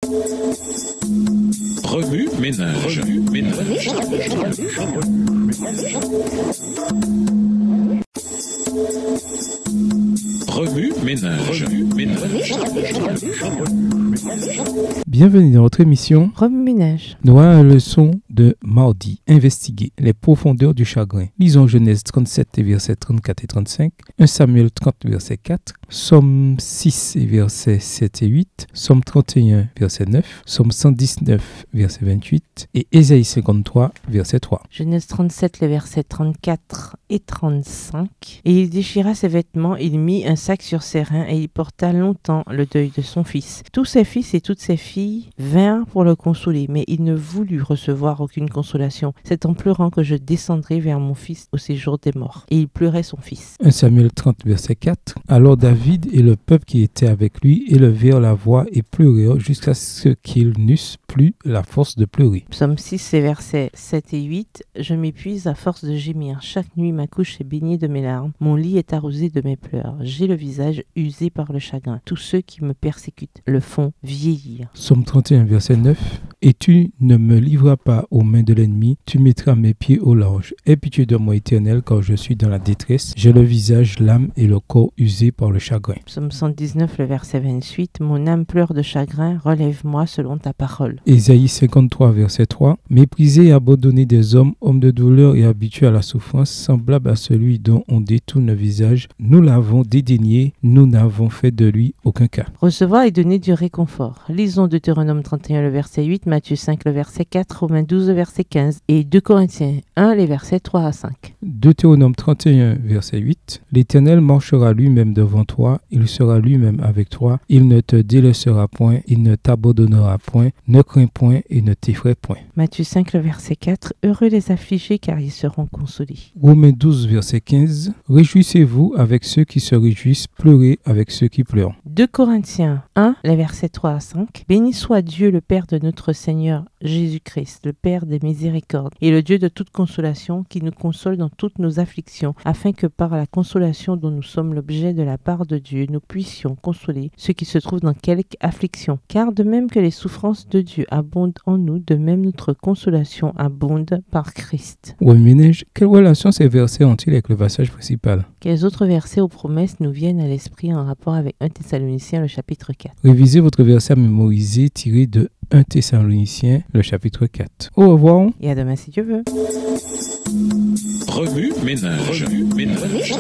Remue ménage. Remue ménage. Bienvenue dans votre émission Remue ménage. Nous avons une leçon de mardi. Investiguer les profondeurs du chagrin. Lisons Genèse 37 et versets 34 et 35, 1 Samuel 30 verset 4, Psaume 6 et versets 7 et 8, Psaume 31 verset 9, Psaume 119 verset 28 et Ésaïe 53 verset 3. Genèse 37, les versets 34 et 35. Et il déchira ses vêtements, il mit un sac sur ses reins et il porta longtemps le deuil de son fils. Tous ses fils et toutes ses filles vinrent pour le consoler, mais il ne voulut recevoir aucune consolation. C'est en pleurant que je descendrai vers mon fils au séjour des morts. Et il pleurait son fils. 1 Samuel 30 verset 4. Alors David et le peuple qui était avec lui élevèrent la voix et pleurèrent jusqu'à ce qu'ils n'eussent plus la force de pleurer. Psaume 6, les versets 7 et 8. Je m'épuise à force de gémir. Chaque nuit ma couche est baignée de mes larmes. Mon lit est arrosé de mes pleurs. J'ai le visage usé par le chagrin. Tous ceux qui me persécutent le font vieillir. Psaume 31 verset 9. Et tu ne me livreras pas aux mains de l'ennemi, tu mettras mes pieds au large. Aie pitié de moi, Éternel, car je suis dans la détresse. J'ai le visage, l'âme et le corps usés par le chagrin. Psaume 119, le verset 28. Mon âme pleure de chagrin, relève-moi selon ta parole. Ésaïe 53 verset 3. Méprisé et abandonné des hommes, homme de douleur et habitué à la souffrance, semblable à celui dont on détourne le visage, nous l'avons dédaigné, nous n'avons fait de lui aucun cas. Recevoir et donner du réconfort. Lisons Deutéronome 31, le verset 8, Matthieu 5, le verset 4, Romains 12, le verset 15 et 2 Corinthiens 1, les versets 3 à 5. Deutéronome 31 verset 8. L'Éternel marchera lui-même devant toi, il sera lui-même avec toi, il ne te délaissera point, il ne t'abandonnera point, ne crains point et ne t'effraie point. Matthieu 5, le verset 4. Heureux les affligés car ils seront consolés. Romains 12 verset 15. Réjouissez-vous avec ceux qui se réjouissent, pleurez avec ceux qui pleurent. 2 Corinthiens 1, les versets 3 à 5. Béni soit Dieu le Père de notre Seigneur Jésus-Christ, le Père des miséricordes, et le Dieu de toute consolation, qui nous console dans toutes nos afflictions, afin que par la consolation dont nous sommes l'objet de la part de Dieu, nous puissions consoler ceux qui se trouvent dans quelque affliction. Car de même que les souffrances de Dieu abondent en nous, de même notre consolation abonde par Christ. Oui, ménage, quelle relation ces versets ont-ils avec le passage principal? Quels autres versets aux promesses nous viennent à l'esprit en rapport avec 1 Thessaloniciens, le chapitre 4? Révisez votre verset à mémoriser tiré de 1 Thessaloniciens, le chapitre 4. Au revoir. Et à demain si Dieu veut. Remue ménage. Remue ménage.